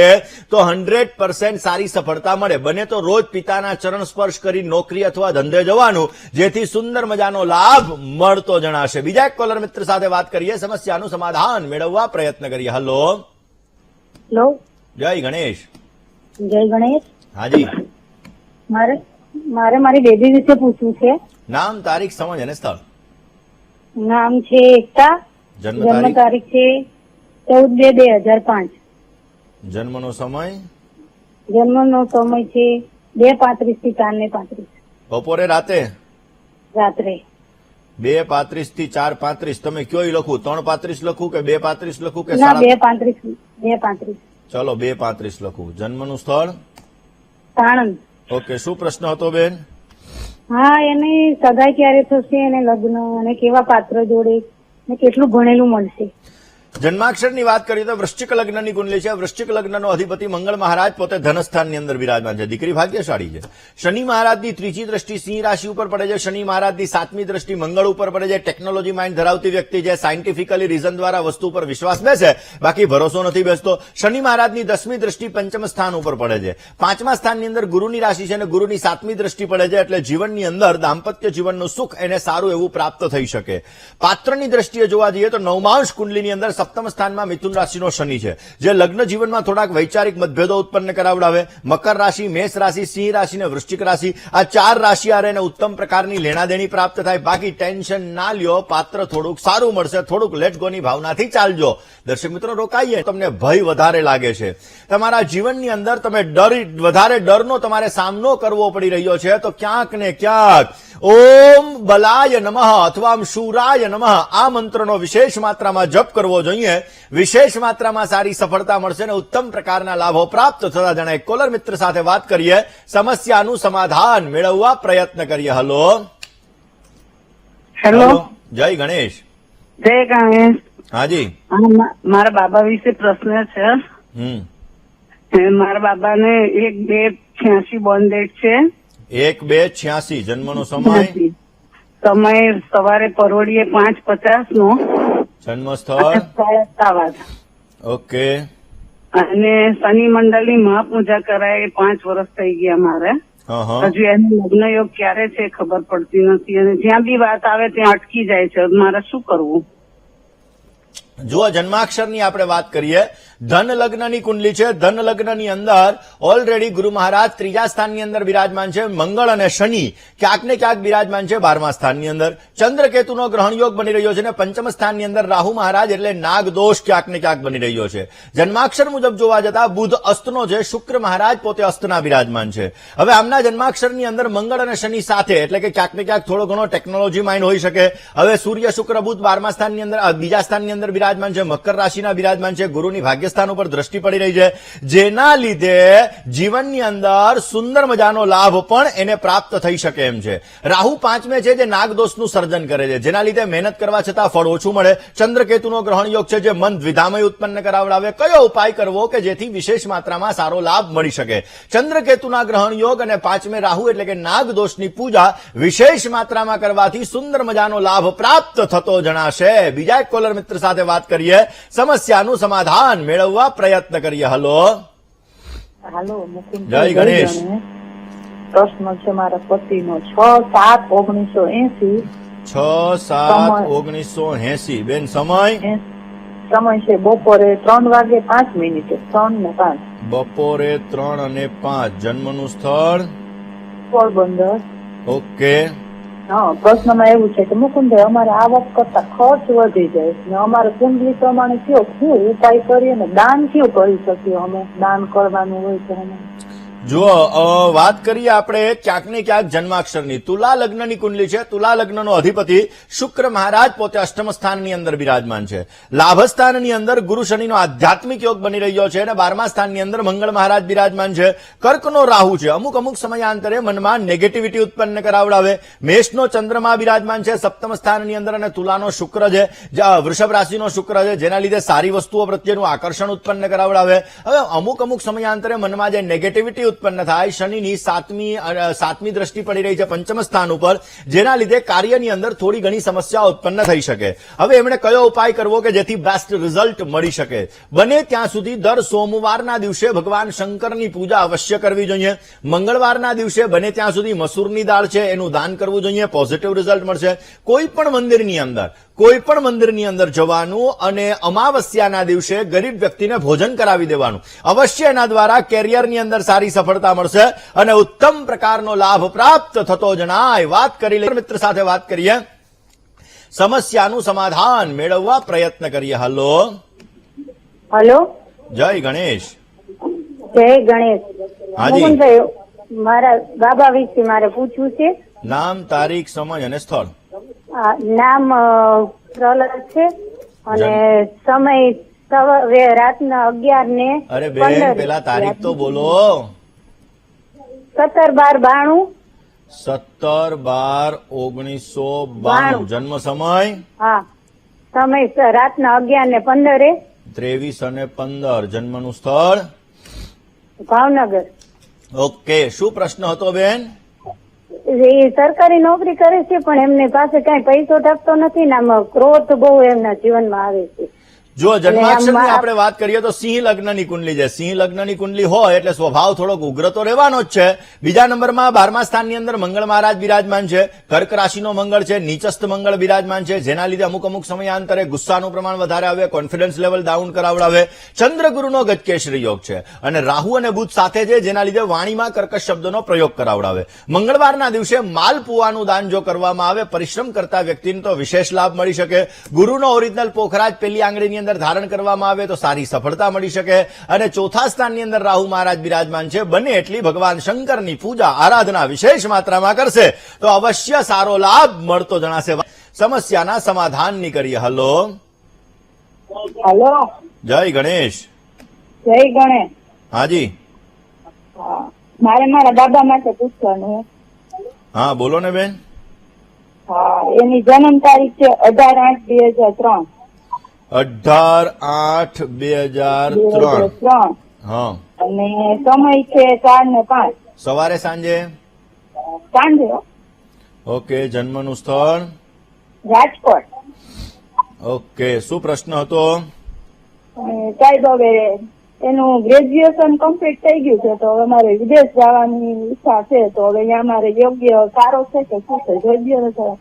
તો 100% સારી સફળતા મળે. બને તો રોજ પિતાના ચરણ સ્પર્શ કરી નોકરી અથવા ધંધે જવાનું, જેથી સુંદર મજાનો લાભ મળતો જણાશે. બીજા એક કોલર મિત્ર સાથે વાત કરીએ, સમસ્યાનું સમાધાન મેળવવા પ્રયત્ન કરીએ. હલો. હેલો, જય ગણેશ. જય ગણેશ. હાજી. મારે મારી બેબી વિશે પૂછવું છે. નામ, તારીખ, સમય અને સ્થળ. નામ છે એકતા. જન્મ જન્મ તારીખ? તારીખ છે 14/2/2005. જન્મનો સમય? જન્મનો સમય છે 2:35 થી 4:35. બપોરે, રાતે? રાત્રે. 2:35 થી 4:35. તમે કયો લખું? 3:35 લખું કે 2:35 લખું કે ના, 2:35. 2:35. ચલો 2:35 લખું. જન્મનું સ્થળ? સાણંદ. ઓકે, શું પ્રશ્ન હતો બેન? હા, એને સગાઈ ક્યારે થશે અને લગ્ન અને કેવા પાત્ર જોડે ને કેટલું ભણેલું મળશે. જન્માક્ષરની વાત કરીએ તો વૃશ્ચિક લગ્નની કુંડલી છે. વૃશ્ચિક લગ્નનો અધિપતિ મંગળ મહારાજ પોતે ધનસ્થાનની અંદર બિરાજમાન છે. દીકરી ભાગ્યશાળી છે. શનિ મહારાજની ત્રીજી દ્રષ્ટિ સિંહ રાશિ ઉપર પડે છે. શનિ મહારાજની 7મી દ્રષ્ટિ મંગળ ઉપર પડે છે. ટેકનોલોજી માઇન્ડ ધરાવતી વ્યક્તિ છે. સાયન્ટિફિકલી રીઝન દ્વારા વસ્તુ પર વિશ્વાસ બેસે, બાકી ભરોસો નથી બેસતો. શનિ મહારાજની 10મી દ્રષ્ટિ પંચમ સ્થાન ઉપર પડે છે. 5મા સ્થાનની અંદર ગુરુની રાશિ છે અને ગુરુની 7મી દ્રષ્ટિ પડે છે, એટલે જીવનની અંદર દાંપત્ય જીવનનું સુખ એને સારું એવું પ્રાપ્ત થઈ શકે. પાત્રની દ્રષ્ટિએ જોવા જઈએ તો 9મા અંશ કુંડલીની અંદર 7મ સ્થાનમાં મિથુન રાશિનો શનિ છે, જે લગ્ન જીવનમાં થોડાક વૈચારિક મતભેદો ઉત્પન્ન કરાવડાવે. મકર રાશિ, મેષ રાશિ, સિંહ રાશિ અને વૃશ્ચિક રાશિ, આ 4 રાશિ આરે ઉત્તમ પ્રકારની લેણાદેણી પ્રાપ્ત થાય. બાકી ટેન્શન ના લ્યો, પાત્ર થોડુંક સારું મળશે. થોડુંક લેટ ગોની ભાવનાથી ચાલજો. દર્શક મિત્રો, રોકાઈએ. તમને ભય વધારે લાગે છે, તમારા જીવનની અંદર તમે વધારે ડરનો તમારે સામનો કરવો પડી રહ્યો છે, તો ક્યાંક ને ક્યાંક ઓમ બલાય નમઃ અથવા શૂરાય નમઃ આ મંત્રનો વિશેષ માત્રામાં જપ કરવો જોઈએ. વિશેષ માત્રામાં સારી સફળતા મળશે અને ઉત્તમ પ્રકારના લાભો પ્રાપ્ત થતા જણાય. એક કોલર મિત્ર સાથે વાત કરીએ, સમસ્યાનું સમાધાન મેળવવા પ્રયત્ન કરીએ. હલો. હેલો. જય ગણેશ. જય ગણેશ. હાજી. મારા બાબા વિશે પ્રશ્ન છે. મારા બાબાને 1-2-86 બોર્ન ડેટ છે. 1-2-86. જન્મનો સમય? સમય સવારે પરોઢીએ 5:50 નો. જન્મ સ્થળ? અમદાવાદ. ઓકે. અને શનિ મંડળની મહાપૂજા કરાય 5 વર્ષ થઈ ગયા મારે. હજુ એનો લગ્ન યોગ ક્યારે છે ખબર પડતી નથી અને જ્યાં બી વાત આવે ત્યાં અટકી જાય છે. મારે શું કરવું? જો જન્માક્ષરની આપણે વાત કરીએ, ધન લગ્નની કુંડલી છે. ધન લગ્નની અંદર ઓલરેડી ગુરુ મહારાજ 3જા સ્થાનની અંદર બિરાજમાન છે. મંગળ અને શનિ ક્યાંક ને ક્યાંક બિરાજમાન છે 12મા સ્થાનની અંદર. ચંદ્રકેતુનો ગ્રહણ યોગ બની રહ્યો છે અને 5મ સ્થાનની અંદર રાહુ મહારાજ એટલે નાગ દોષ ક્યાંક ને ક્યાંક બની રહ્યો છે. જન્માક્ષર મુજબ જોવા જતા બુધ અસ્તનો છે, શુક્ર મહારાજ પોતે અસ્તના બિરાજમાન છે. હવે આમના જન્માક્ષરની અંદર મંગળ અને શનિ સાથે એટલે કે ક્યાંક ને ક્યાંક થોડો ઘણો ટેકનોલોજી માઇન્ડ હોઈ શકે. હવે સૂર્ય શુક્ર બુધ 12મા સ્થાનની અંદર બીજા સ્થાનની અંદર બિરાજમાન છે, મકર રાશિના બિરાજમાન છે, ગુરુની ભાગ્યસ્થાન ઉપર દ્રષ્ટિ પડી રહી છે, જેના લીધે જીવનની અંદર સુંદર મજાનો લાભ પણ એને પ્રાપ્ત થઈ શકે એમ છે. રાહુ 5મે છે જે નાગદોષનું સર્જન કરે છે, જેના લીધે મહેનત કરવા છતાં ફળ ઓછું મળે. ચંદ્રકેતુનો ગ્રહણ યોગ છે જે મન દ્વિધામય ઉત્પન્ન કરાવડાવે. કયો ઉપાય કરવો કે જેથી વિશેષ માત્રામાં સારો લાભ મળી શકે? ચંદ્રકેતુના ગ્રહણ યોગ અને 5મે રાહુ એટલે કે નાગદોષની પૂજા વિશેષ માત્રામાં કરવાથી સુંદર મજાનો લાભ પ્રાપ્ત થતો જણાશે. બીજા એક કોલર મિત્ર સાથે વાત કરીએ, સમસ્યાનું સમાધાન મેળવવા પ્રયત્ન કરીએ. હલો હાલો મુકુંદ, જય ગણેશ. પ્રશ્ન છે મારા પતિનો 6/7/1980. 6/7/1980. બેન સમય સમય છે બપોરે 3:05. 3 ને 5 બપોરે 3:05. જન્મનું સ્થળ પોરબંદર. ઓકે. હા, પ્રશ્નમાં એવું છે કે મુકુંદભાઈ અમારે આવક કરતા ખર્ચ વધી જાય છે ને અમારે કુંડલી પ્રમાણે કયો શું ઉપાય કરીએ ને દાન કયું કરી શકીએ? અમે દાન કરવાનું હોય છે અમે. જો વાત કરીએ આપણે ક્યાંક ને ક્યાંક જન્માક્ષરની, તુલા લગ્નની કુંડલી છે. તુલા લગ્નનો અધિપતિ શુક્ર મહારાજ પોતે અષ્ટમ સ્થાનની અંદર બિરાજમાન છે. લાભસ્થાનની અંદર ગુરુ શનિનો આધ્યાત્મિક યોગ બની રહ્યો છે અને 12મા સ્થાનની અંદર મંગળ મહારાજ બિરાજમાન છે. કર્કનો રાહુ છે, અમુક સમયાંતરે મનમાં નેગેટિવિટી ઉત્પન્ન કરાવડાવે. મેષનો ચંદ્રમા બિરાજમાન છે 7મ સ્થાનની અંદર અને તુલાનો શુક્ર છે, વૃષભ રાશિનો શુક્ર છે, જેના લીધે સારી વસ્તુઓ પ્રત્યેનું આકર્ષણ ઉત્પન્ન કરાવડાવે. હવે અમુક સમયાંતરે મનમાં જે નેગેટિવિટી ઉત્પન્ન થાય, શનિની 7મી દ્રષ્ટિ પડી રહી છે 5મ સ્થાન ઉપર, જેના લીધે કાર્યની અંદર થોડી ઘણી સમસ્યા ઉત્પન્ન થઈ શકે. હવે એમણે કયો ઉપાય કરવો કે જેથી બેસ્ટ રિઝલ્ટ મળી શકે? બને ત્યાં સુધી દર સોમવારના દિવસે ભગવાન શંકરની પૂજા અવશ્ય કરવી જોઈએ. મંગળવારના દિવસે બને ત્યાં સુધી મસૂરની દાળ છે એનું દાન કરવું જોઈએ, પોઝિટિવ રિઝલ્ટ મળશે. કોઈ પણ મંદિરની અંદર જવાનું અને અમાવસ્યાના દિવસે ગરીબ વ્યક્તિને ભોજન કરાવી દેવાનું. અવશ્ય એના દ્વારા કેરિયરની અંદર સારી સફળતા મળશે અને ઉત્તમ પ્રકારનો લાભ પ્રાપ્ત થતો જણાય. વાત કરી લઈએ મિત્ર સાથે વાત કરીએ, સમસ્યાનું સમાધાન મેળવવા પ્રયત્ન કરીએ. હલો હલો, જય ગણેશ. જય ગણેશ. હાજી. મુકુંદભાઈ, મારા બાબા વિશે મારે પૂછવું છે. નામ, તારીખ, સમય અને સ્થળ. નામ પ્રહલાદ છે અને સમય રાતના 11 ને અરે બેન, પેલા તારીખ તો બોલો. 17/12/92. 17/12/1992. જન્મ સમય? હા, સમય રાતના 11 ને 15. 23 અને 15. જન્મનું સ્થળ? ભાવનગર. ઓકે. શું પ્રશ્ન હતો બેન? એ સરકારી નોકરી કરે છે પણ એમની પાસે કઈ પૈસો ટકતો નથી ને આમ ક્રોધ બહુ એમના જીવનમાં આવે છે. જો જન્માક્ષરની આપણે વાત કરીએ તો સિંહ લગ્નની કુંડલી છે. સિંહ લગ્નની કુંડલી હોય એટલે સ્વભાવ થોડોક ઉગ્ર તો રહેવાનો જ છે. બીજા નંબરમાં 12મા સ્થાનની અંદર મંગળ મહારાજ બિરાજમાન છે. કર્ક રાશિનો મંગળ છે, નીચસ્થ મંગળ બિરાજમાન છે, જેના લીધે અમુક સમયાંતરે ગુસ્સાનું પ્રમાણ વધારે આવે, કોન્ફિડન્સ લેવલ ડાઉન કરાવડાવે. ચંદ્ર ગુરુનો ગજકેશરી યોગ છે અને રાહુ અને બુધ સાથે છે, જેના લીધે વાણીમાં કર્કશ શબ્દનો પ્રયોગ કરાવડાવે. મંગળવારના દિવસે માલપુવાનું દાન જો કરવામાં આવે, પરિશ્રમ કરતા વ્યક્તિને તો વિશેષ લાભ મળી શકે. ગુરુનો ઓરિજિનલ પોખરાજ પેલી આંગળીની અંદર ધારણ કરવામાં આવે તો સારી સફળતા મળી શકે. અને ચોથા સ્થાનની અંદર રાહુ મહારાજ બિરાજમાન છે. બને એટલી ભગવાન શંકરની પૂજા આરાધના વિશેષ માત્રામાં કરશે તો અવશ્ય સારો લાભ મળતો જણાશે. સમસ્યાના સમાધાનની કરીએ. હલો હાલો, જય ગણેશ. જય ગણેશ. હાજી. મારે મારા દાદા માટે પૂછવાનું. હા બોલો ને બેન. હા, એની જન્મ તારીખ છે 18/8/2003. 18/8/2003. હા. અને સમય છે 4 ને 5. સવારે સાંજે? સાંજે. ઓકે. જન્મનું સ્થળ? રાજકોટ. ઓકે. શું પ્રશ્ન હતો? સાહેબ હવે એનું ગ્રેજ્યુએશન કમ્પ્લીટ થઈ ગયું છે તો હવે મારે વિદેશ જવાની ઈચ્છા છે તો હવે અહીંયા મારે યોગ્ય સારો છે કે શું છે યોગ્ય નથી?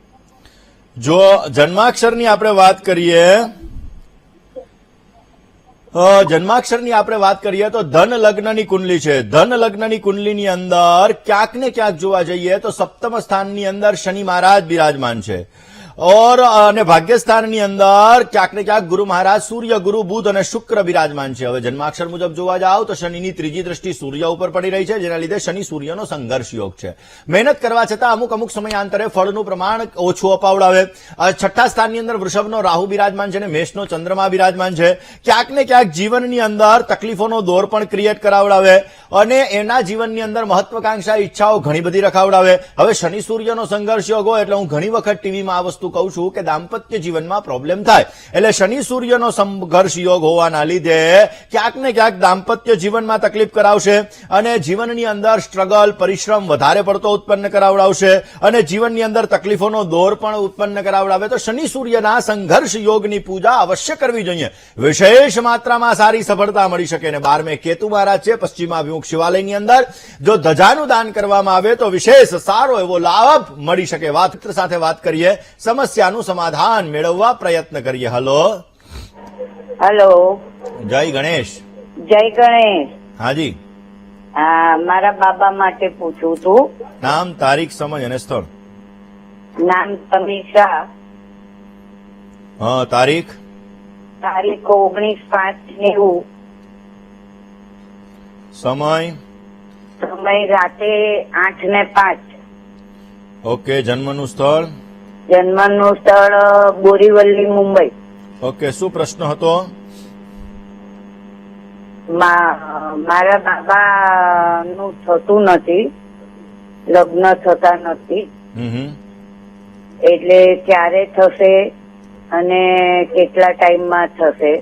જો જન્માક્ષરની આપણે વાત કરીએ જન્માક્ષરની આપણે વાત કરીએ તો ધન લગ્નની કુંડલી છે. ધન લગ્નની કુંડલીની અંદર ક્યાંક ને ક્યાંક જોવા જઈએ તો સપ્તમ સ્થાનની અંદર શનિ મહારાજ બિરાજમાન છે અને ભાગ્યસ્થાનની અંદર ક્યાંક ને ક્યાંક ગુરુ મહારાજ સૂર્ય, ગુરુ, બુધ અને શુક્ર બિરાજમાન છે. હવે જન્માક્ષર મુજબ જોવા જાવ તો શનિની ત્રીજી દ્રષ્ટિ સૂર્ય ઉપર પડી રહી છે, જેના લીધે શનિ સૂર્યનો સંઘર્ષ યોગ છે. મહેનત કરવા છતાં અમુક સમયાંતરે ફળનું પ્રમાણ ઓછું અપાવડાવે. છઠ્ઠા સ્થાનની અંદર વૃષભનો રાહુ બિરાજમાન છે અને મેષનો ચંદ્રમા બિરાજમાન છે. ક્યાંક ને ક્યાંક જીવનની અંદર તકલીફોનો દોર પણ ક્રિએટ કરાવડાવે અને એના જીવનની અંદર મહત્વાકાંક્ષા, ઈચ્છાઓ ઘણી બધી રખાવડાવે. હવે શનિ સૂર્યનો સંઘર્ષ યોગ હોય એટલે હું ઘણી વખત ટીવીમાં આ વસ્તુ કહું છું કે દાંપત્ય જીવનમાં પ્રોબ્લેમ થાય. એટલે શનિ સૂર્યનો સંઘર્ષ યોગ હોવાના લીધે ક્યાંક ને ક્યાંક દાંપત્ય જીવનમાં તકલીફ કરાવશે અને જીવનની અંદર સ્ટ્રગલ, પરિશ્રમ વધારે પડતો ઉત્પન્ન કરાવડાવશે અને જીવનની અંદર તકલીફોનો દોર પણ ઉત્પન્ન કરાવડાવે. તો શનિ સૂર્યના સંઘર્ષ યોગની પૂજા અવશ્ય કરવી જોઈએ. વિશેષ માત્રામાં સારી સફળતા મળી શકે. અને 12મે કેતુ મહારાજ છે પશ્ચિમાભિમુખ શિવાલયની અંદર. જો ધજાનું દાન કરવામાં આવે તો વિશેષ સારો એવો લાભ મળી શકે. સાથે વાત કરીએ, સમસ્યાનું સમાધાન મેળવવા પ્રયત્ન કરીએ. હલો હેલો, જય ગણેશ. જય ગણેશ. હાજી, મારા બાબા માટે પૂછવું હતું. નામ, તારીખ, સમય અને સ્થળ. નામ સમીક્ષા, તારીખ તારીખ 19/5/90, સમય સમય રાતે 8:05. ઓકે. જન્મનું સ્થળ. જન્મનું સ્થળ બોરીવલી, મુંબઈ. ઓકે. શું પ્રશ્ન હતો? મારા બાબાનું થતું નથી, લગ્ન થતા નથી, એટલે ક્યારે થશે અને કેટલા ટાઈમમાં થશે?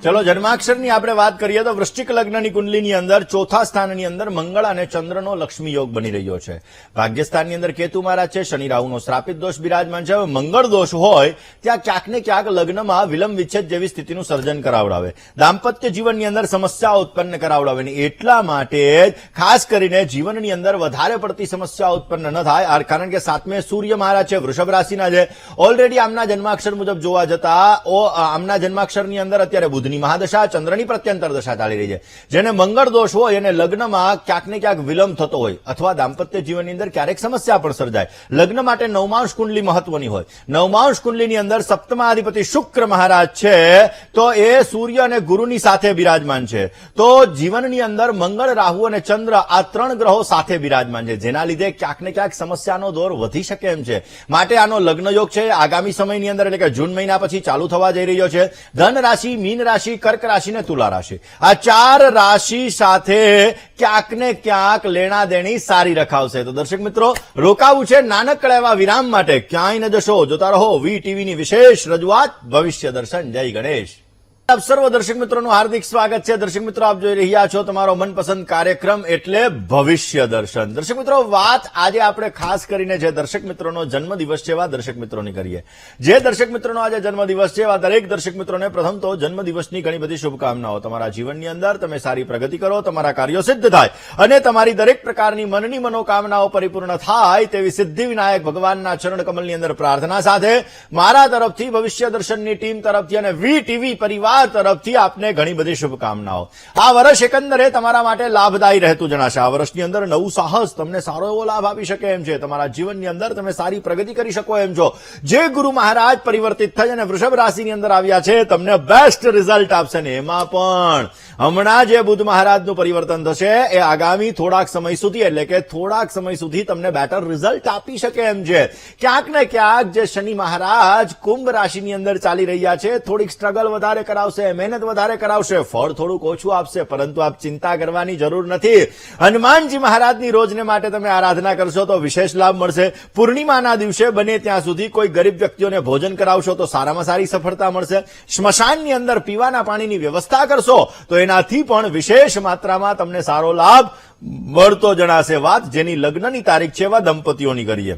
ચલો, જન્માક્ષરની આપણે વાત કરીએ તો વૃશ્ચિક લગ્નની કુંડલીની અંદર ચોથા સ્થાનની અંદર મંગળ અને ચંદ્રનો લક્ષ્મી યોગ બની રહ્યો છે. ભાગ્યસ્થાનની અંદર કેતુ મહારાજ છે, શનિ રાહુનો શ્રાપિત દોષ બિરાજમાન છે. હવે મંગળ દોષ હોય ત્યાં ક્યાંક ને ક્યાંક લગ્નમાં વિલંબ વિચ્છેદ જેવી સ્થિતિનું સર્જન કરાવડાવે, દાંપત્ય જીવનની અંદર સમસ્યા ઉત્પન્ન કરાવડાવે. એટલા માટે જ ખાસ કરીને જીવનની અંદર વધારે પડતી સમસ્યા ઉત્પન્ન ન થાય, કારણ કે 7મે સૂર્ય મહારાજ છે, વૃષભ રાશિના છે. ઓલરેડી આમના જન્માક્ષર મુજબ જોવા જતા આમના જન્માક્ષરની અંદર અત્યારે બુધ મહાદશા, ચંદ્રની પ્રત્યંતર દશા ચાલી રહી છે. જેને મંગળ દોષ હોય એને લગ્નમાં ક્યાંક ને ક્યાંક વિલંબ થતો હોય અથવા દાંપત્ય જીવનની અંદર ક્યારેક સમસ્યા પણ સર્જાય. લગ્ન માટે નવમાંશ કુંડલી મહત્વની હોય. નવમાંશ કુંડલીની અંદર સપ્તમાધિપતિ શુક્ર મહારાજ છે તો એ સૂર્ય અને ગુરુની સાથે બિરાજમાન છે. તો જીવનની અંદર મંગળ, રાહુ અને ચંદ્ર આ 3 ગ્રહો સાથે બિરાજમાન છે, જેના લીધે ક્યાંક ને ક્યાંક સમસ્યાનો દોર વધી શકે એમ છે. માટે આનો લગ્ન યોગ છે આગામી સમયની અંદર, એટલે કે જૂન મહિના પછી ચાલુ થવા જઈ રહ્યો છે. ધન રાશિ, મીન રાશિ, કર્ક રાશિ ને તુલા રાશિ, આ 4 રાશિ સાથે ક્યાંક ને ક્યાંક લેણા દેણી સારી રખાવશે. તો દર્શક મિત્રો, રોકાવું છે નાનકડા એવા વિરામ માટે. ક્યાંય ન જશો, જોતા રહો VTVની વિશેષ રજૂઆત ભવિષ્ય દર્શન. જય ગણેશ. આપ સર્વ દર્શક મિત્રોનું હાર્દિક સ્વાગત છે. દર્શક મિત્રો, આપ જોઈ રહ્યા છો તમારો મનપસંદ કાર્યક્રમ એટલે ભવિષ્ય દર્શન. દર્શક મિત્રો, વાત આજે આપણે ખાસ કરીને જે દર્શક મિત્રોનો જન્મદિવસ છે એવા દર્શક મિત્રોની કરીએ. જે દર્શક મિત્રોનો આજે જન્મદિવસ છે એવા દરેક દર્શક મિત્રોને પ્રથમ તો જન્મદિવસની ઘણી બધી શુભકામનાઓ. તમારા જીવનની અંદર તમે સારી પ્રગતિ કરો, તમારા કાર્યો સિદ્ધ થાય અને તમારી દરેક પ્રકારની મનની મનોકામનાઓ પરિપૂર્ણ થાય તેવી સિદ્ધિ વિનાયક ભગવાનના ચરણ કમલની અંદર પ્રાર્થના સાથે મારા તરફથી, ભવિષ્ય દર્શનની ટીમ તરફથી અને VTV પરિવાર તરફથી આપને ઘણી બધી શુભકામનાઓ. આ વર્ષ એકંદરે તમારા માટે લાભદાયી રહેતું જણાશે. આ વર્ષની અંદર નવું સાહસ તમને સારો એવો લાભ આપી શકે એમ છે. તમારા જીવનની અંદર તમે સારી પ્રગતિ કરી શકો એમ છો. જે ગુરુ મહારાજ પરિવર્તિત થઈ અને વૃષભ રાશિની અંદર આવ્યા છે તમને બેસ્ટ રિઝલ્ટ આપશે ને એમાં પણ હમણાં જે બુધ મહારાજનું પરિવર્તન થશે એ આગામી થોડાક સમય સુધી, એટલે કે થોડાક સમય સુધી તમને બેટર રિઝલ્ટ આપી શકે એમ છે. ક્યાંક ને ક્યાંક જે શનિ મહારાજ કુંભ રાશિની અંદર ચાલી રહ્યા છે, થોડીક સ્ટ્રગલ વધારે કરાવશે, મહેનત વધારે કરાવશે, ફળ થોડુંક ઓછું આપશે, પરંતુ આપ ચિંતા કરવાની જરૂર નથી. હનુમાનજી મહારાજની રોજને માટે તમે આરાધના કરશો તો વિશેષ લાભ મળશે. પૂર્ણિમાના દિવસે બને ત્યાં સુધી કોઈ ગરીબ વ્યક્તિઓને ભોજન કરાવશો તો સારામાં સારી સફળતા મળશે. સ્મશાનની અંદર પીવાના પાણીની વ્યવસ્થા કરશો તો એનાથી પણ વિશેષ માત્રામાં તમને સારો લાભ મળતો જણાશે. વાત જેની લગ્નની તારીખ છે એવા દંપતીઓની કરીએ.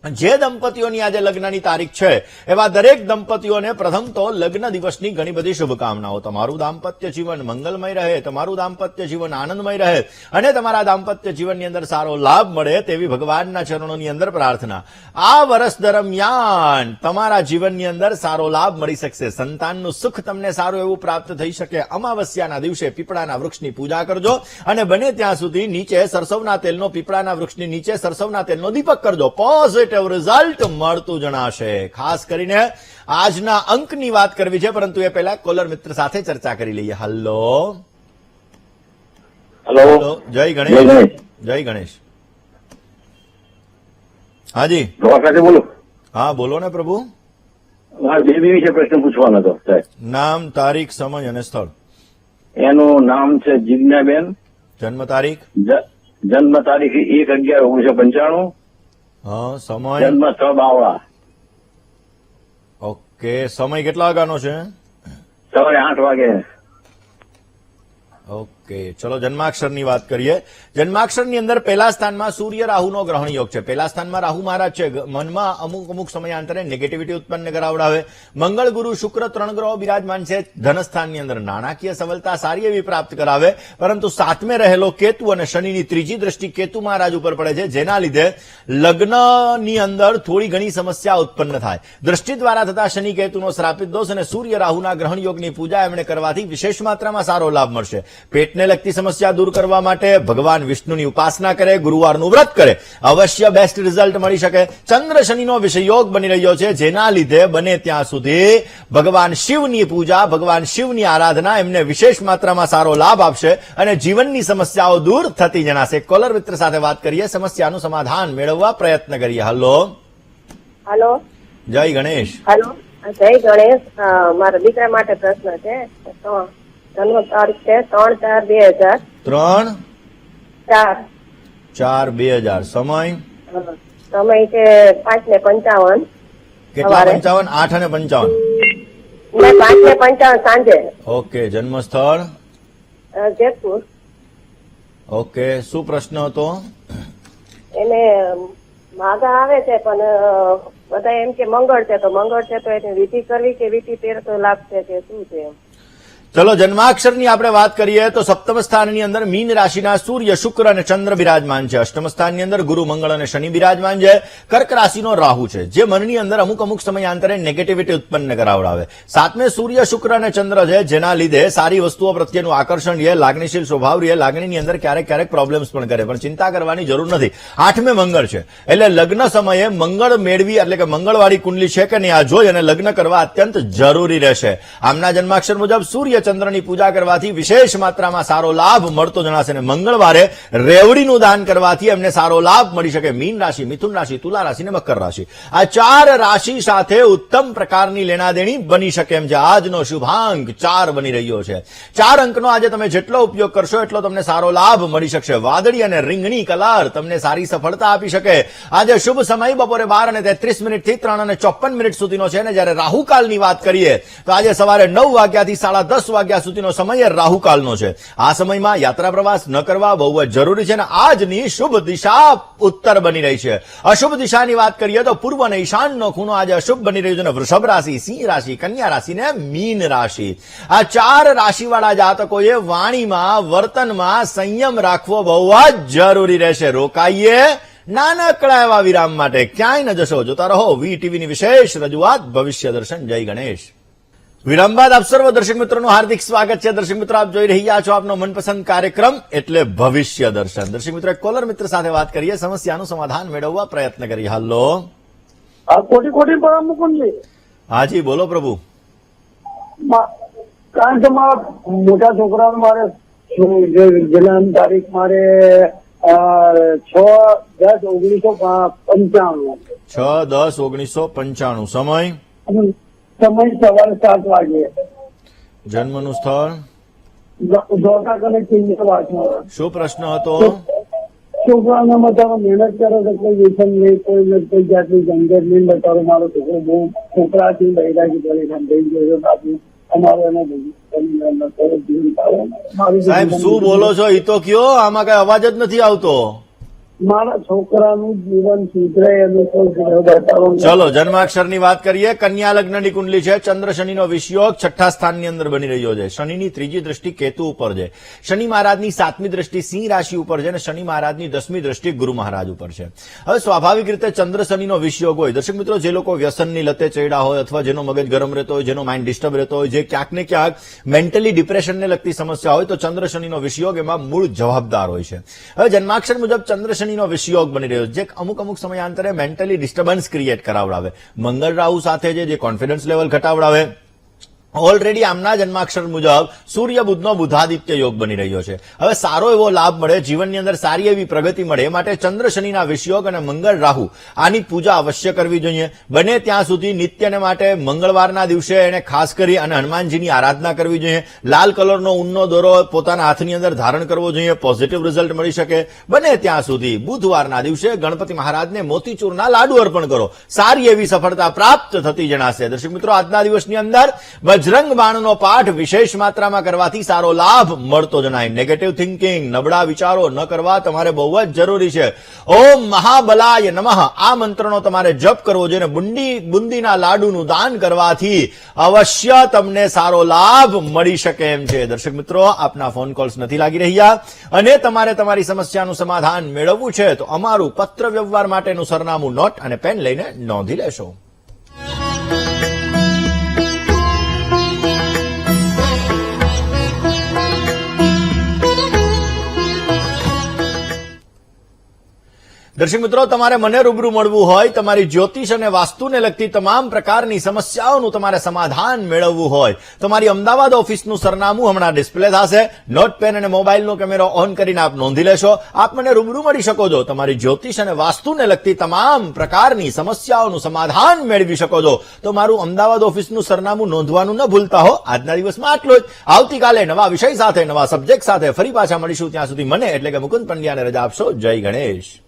જે દંપતીઓની આજે લગ્નની તારીખ છે એવા દરેક દંપતીઓને પ્રથમ તો લગ્ન દિવસની ઘણી બધી શુભકામનાઓ. તમારું દાંપત્ય જીવન મંગલમય રહે, તમારું દાંપત્ય જીવન આનંદમય રહે અને તમારા દાંપત્ય જીવનની અંદર સારો લાભ મળે તેવી ભગવાનના ચરણોની અંદર પ્રાર્થના. આ વર્ષ દરમિયાન તમારા જીવનની અંદર સારો લાભ મળી શકશે, સંતાનનું સુખ તમને સારું એવું પ્રાપ્ત થઈ શકે. અમાવસ્યાના દિવસે પીપળાના વૃક્ષની પૂજા કરજો અને બને ત્યાં સુધી નીચે સરસવના તેલનો, પીપળાના વૃક્ષની નીચે સરસવના તેલનો દીપક કરજો. પોઝિટિવ રિઝલ્ટ મળતું જણાશે. ખાસ કરીને આજના અંકની વાત કરવી છે, પરંતુ એ પહેલા કોલર મિત્ર સાથે ચર્ચા કરી લઈએ. હલો હેલો, જય ગણેશ. જય ગણેશ. હાજી સાથે બોલો. હા બોલો ને પ્રભુ. મારે બેબી વિશે પ્રશ્ન પૂછવાનો હતો સાહેબ. નામ, તારીખ, સમય અને સ્થળ. એનું નામ છે જિજ્ઞાબેન. જન્મ તારીખ? જન્મ તારીખ 1/11/1995. હા. સમય? જન્મ 6 બાવળા. ઓકે. સમય કેટલા વાગ્યાનો છે? સવારે 8 વાગે. ઓકે, ચલો જન્માક્ષરની વાત કરીએ. જન્માક્ષરની અંદર પહેલા સ્થાનમાં સૂર્ય રાહુનો ગ્રહણ યોગ છે. પહેલા સ્થાનમાં રાહુ મહારાજ છે. મનમાં અમુક સમયાંતરે નેગેટિવિટી ઉત્પન્ન કરાવડાવે. મંગળ, ગુરુ, શુક્ર 3 ગ્રહો બિરાજમાન છે. ધનસ્થાનની અંદર નાણાકીય સફળતા સારી એવી પ્રાપ્ત કરાવે, પરંતુ સાતમે રહેલો કેતુ અને શનિની ત્રીજી દ્રષ્ટિ કેતુ મહારાજ ઉપર પડે છે, જેના લીધે લગ્નની અંદર થોડી ઘણી સમસ્યા ઉત્પન્ન થાય. દ્રષ્ટિ દ્વારા થતા શનિ કેતુનો શ્રાપિત દોષ અને સૂર્ય રાહુના ગ્રહણ યોગની પૂજા એમણે કરવાથી વિશેષ માત્રામાં સારો લાભ મળશે. પેટને લગતી સમસ્યા દૂર કરવા માટે ભગવાન વિષ્ણુની ઉપાસના કરે, ગુરુવારનું વ્રત કરે, અવશ્ય બેસ્ટ રિઝલ્ટ મળી શકે. ચંદ્ર શનિનો વિષયોગ બની રહ્યો છે, જેના લીધે બને ત્યાં સુધી ભગવાન શિવની પૂજા, ભગવાન શિવની આરાધના એમને વિશેષ માત્રામાં સારો લાભ આપશે અને જીવનની સમસ્યાઓ દૂર થતી જણાશે. કોલર મિત્ર સાથે વાત કરીએ, સમસ્યાનું સમાધાન મેળવવા પ્રયત્ન કરીએ. Hello hello. જય ગણેશ. હેલો, જય ગણેશ. મારા દીકરા માટે પ્રશ્ન છે. જન્મ તારીખ છે 3/4/2000. 3/4/2000. સમય? સમય છે 5:55. કેટલા? 55? 8 અને 55? 5:55 સાંજે. ઓકે. જન્મ સ્થળ? જેતપુર. ઓકે. શું પ્રશ્ન હતો? એને માગા આવે છે, પણ બધા એમ કે મંગળ છે, તો મંગળ છે તો એને વિધિ કરવી કે વિધિ પહેર તો લાભ છે કે શું છે? ચલો જન્માક્ષરની આપણે વાત કરીએ તો સપ્તમ સ્થાનની અંદર મીન રાશિના સૂર્ય, શુક્ર અને ચંદ્ર બિરાજમાન છે. અષ્ટમ સ્થાનની અંદર ગુરુ, મંગળ અને શનિ બિરાજમાન છે. કર્ક રાશિનો રાહુ છે, જે મનની અંદર અમુક સમયાંતરે નેગેટિવિટી ઉત્પન્ન કરાવડાવે. સાતમે સૂર્ય, શુક્ર અને ચંદ્ર છે, જેના લીધે સારી વસ્તુઓ પ્રત્યેનું આકર્ષણ રહે, લાગણીશીલ સ્વભાવ રહે, લાગણીની અંદર ક્યારેક પ્રોબ્લેમ્સ પણ કરે, પણ ચિંતા કરવાની જરૂર નથી. આઠમે મંગળ છે, એટલે લગ્ન સમયે મંગળ મેળવી એટલે કે મંગળવાળી કુંડલી છે કે નહીં આ જોઈ અને લગ્ન કરવા અત્યંત જરૂરી રહેશે. આમના જન્માક્ષર મુજબ સૂર્ય ચંદ્રની પૂજા કરવાથી વિશેષ માત્રામાં સારો લાભ મળતો જણાશે અને મંગળવારે રેવડીનું દાન કરવાથી એમને સારો લાભ મળી શકે. મીન રાશિ, મિથુન રાશિ, તુલા રાશિ અને મકર રાશિ, આ 4 રાશિ સાથે ઉત્તમ પ્રકારની લેણાદેણી બની શકે એમ છે. આજનો શુભાંક 4 બની રહ્યો છે. 4 અંકનો આજે તમે જેટલો ઉપયોગ કરશો એટલો તમને સારો લાભ મળી શકશે. વાદળી અને રીંગણી કલર તમને સારી સફળતા આપી શકે. આજે શુભ સમય બપોરે 12:33 થી 3:54 સુધીનો છે અને જયારે રાહુકાલની વાત કરીએ તો આજે સવારે 9 વાગ્યાથી 10:30 વાગ્યા સુધીનો સમય રાહુકાલનો છે. આ સમયમાં યાત્રા પ્રવાસ ન કરવા બહુ જ જરૂરી છે અને આજની શુભ દિશા ઉત્તર બની રહી છે. અશુભ દિશાની વાત કરીએ તો પૂર્વ અને ઈશાનનો ખૂણો આજે અશુભ બની રહ્યો છે અને વૃષભ રાશિ, સિંહ રાશિ, કન્યા રાશિ ને મીન રાશિ, આ 4 રાશિવાળા જાતકોએ વાણીમાં, વર્તનમાં સંયમ રાખવો બહુ જ જરૂરી રહેશે. રોકાઈએ નાનકડા એવા વિરામ માટે, ક્યાંય ન જશો, જોતા રહો વીટીવીની વિશેષ રજૂઆત ભવિષ્ય દર્શન. જય ગણેશ. વિરામ બાદ આપ સર્વ દર્શક મિત્રોનું હાર્દિક સ્વાગત છે. દર્શક મિત્રો, આપ જોઈ રહ્યા છો આપનો મનપસંદ કાર્યક્રમ એટલે ભવિષ્ય દર્શન. દર્શક મિત્રો, એક કોલર મિત્ર સાથે વાત કરીએ, સમસ્યાનું સમાધાન મેળવવા પ્રયત્ન કરીએ. હલો. કોટી પર મુકુંજી. હાજી બોલો પ્રભુ. કારણ કે મારા મોટા છોકરાનું મારે જન્મ તારીખ મારે 6/10/1995. 6/10/1995. સમય? સમય સવારે 7 વાગે. જન્મનું સ્થળ? ધોકા કનેક્ટિંગ વાંચવા. શું પ્રશ્ન હતો? છોકરાના બતાવો મહેનત કરો તો કોઈ વ્યસન નહીં, કોઈ જાતની ઝંઝટ નહીં. બતાવો મારો છોકરો બહુ છોકરાથી બૈરાગી પરેશાન થઈ ગયો છે. અમારો એનો સાહેબ શું બોલો છો એ તો કયો, આમાં કઈ અવાજ જ નથી આવતો. મારા છોકરાનું જીવન સુધરે એનું કોઈ ગ્રહ બતાવો. ચલો જન્માક્ષરની વાત કરીએ. કન્યા લગ્નની કુંડલી છે. ચંદ્ર શનિનો વિષયોગ 6ઠ્ઠા સ્થાનની અંદર બની રહ્યો છે. શનિની 3જી દ્રષ્ટિ કેતુ ઉપર છે. શનિ મહારાજની 7મી દ્રષ્ટિ સિંહ રાશિ ઉપર છે અને શનિ મહારાજની 10મી દ્રષ્ટિ ગુરુ મહારાજ ઉપર છે. હવે સ્વાભાવિક રીતે ચંદ્ર શનિનો વિષયોગ હોય, દર્શક મિત્રો, જે લોકો વ્યસનની લતે ચડ્યા હોય અથવા જેનો મગજ ગરમ રહેતો હોય, જેનો માઇન્ડ ડિસ્ટર્બ રહેતો હોય, જે ક્યાંક ને ક્યાંક મેન્ટલી ડિપ્રેશનને લગતી સમસ્યા હોય, તો ચંદ્ર શનિનો વિષયોગ એમાં મૂળ જવાબદાર હોય છે. હવે જન્માક્ષર મુજબ ચંદ્ર શનિનો વિષયોગ બની રહ્યો છે, જે અમુક સમયાંતરે મેન્ટલી ડિસ્ટર્બન્સ ક્રિએટ કરાવડાવે, મંગળ રાહુ સાથે જે કોન્ફિડન્સ લેવલ ઘટાવડાવે. ઓલરેડી આમના જન્માક્ષર મુજબ સૂર્ય બુધનો બુધાદિત્ય યોગ બની રહ્યો છે. હવે સારો એવો લાભ મળે, જીવનની અંદર સારી એવી પ્રગતિ મળે, એ માટે ચંદ્ર શનિના વિષયોગ અને મંગળ રાહુ આની પૂજા અવશ્ય કરવી જોઈએ. બને ત્યાં સુધી નિત્યને માટે મંગળવારના દિવસે એને ખાસ કરી અને હનુમાનજીની આરાધના કરવી જોઈએ. લાલ કલરનો ઊનનો દોરો પોતાના હાથની અંદર ધારણ કરવો જોઈએ, પોઝિટિવ રિઝલ્ટ મળી શકે. બને ત્યાં સુધી બુધવારના દિવસે ગણપતિ મહારાજને મોતીચૂરના લાડુ અર્પણ કરો, સારી એવી સફળતા પ્રાપ્ત થતી જણાશે. દર્શક મિત્રો, આજના દિવસની અંદર વજરંગ બાણનો પાઠ વિશેષ માત્રામાં કરવાથી સારો લાભ મળતો જણાય. નેગેટિવ થિંકિંગ, નબળા વિચારો ન કરવા તમારે બહુ જ જરૂરી છે. ઓમ મહાબલાય નમઃ આ મંત્રનો તમારે જપ કરવો જોઈએ. બુંદીના લાડુનું દાન કરવાથી અવશ્ય તમને સારો લાભ મળી શકે એમ છે. દર્શક મિત્રો, આપના ફોન કોલ્સ નથી લાગી રહ્યા અને તમારે તમારી સમસ્યાનું સમાધાન મેળવવું છે તો અમારું પત્ર વ્યવહાર માટેનું સરનામું નોટ અને પેન લઈને નોંધી લેશો. દર્શક મિત્રો, તમારે મને રૂબરૂ મળવું હોય, તમારી જ્યોતિષ અને વાસ્તુને લગતી તમામ પ્રકારની સમસ્યાઓનું તમારે સમાધાન મેળવવું હોય, તમારી અમદાવાદ ઓફિસનું સરનામું હમણાં ડિસ્પ્લે થશે. નોટ પેન અને મોબાઈલનો કેમેરો ઓન કરીને આપ નોંધી લેશો. આપ મને રૂબરૂ મળી શકો છો. તમારી જ્યોતિષ અને વાસ્તુને લગતી તમામ પ્રકારની સમસ્યાઓનું સમાધાન મેળવી શકો છો. તો મારું અમદાવાદ ઓફિસનું સરનામું નોંધવાનું ન ભૂલતા હો. આજના દિવસમાં આટલું જ. આવતીકાલે નવા વિષય સાથે, નવા સબ્જેક્ટ સાથે ફરી પાછા મળીશું. ત્યાં સુધી મને એટલે કે મુકુંદ પંડ્યાને રજા આપશો. જય ગણેશ.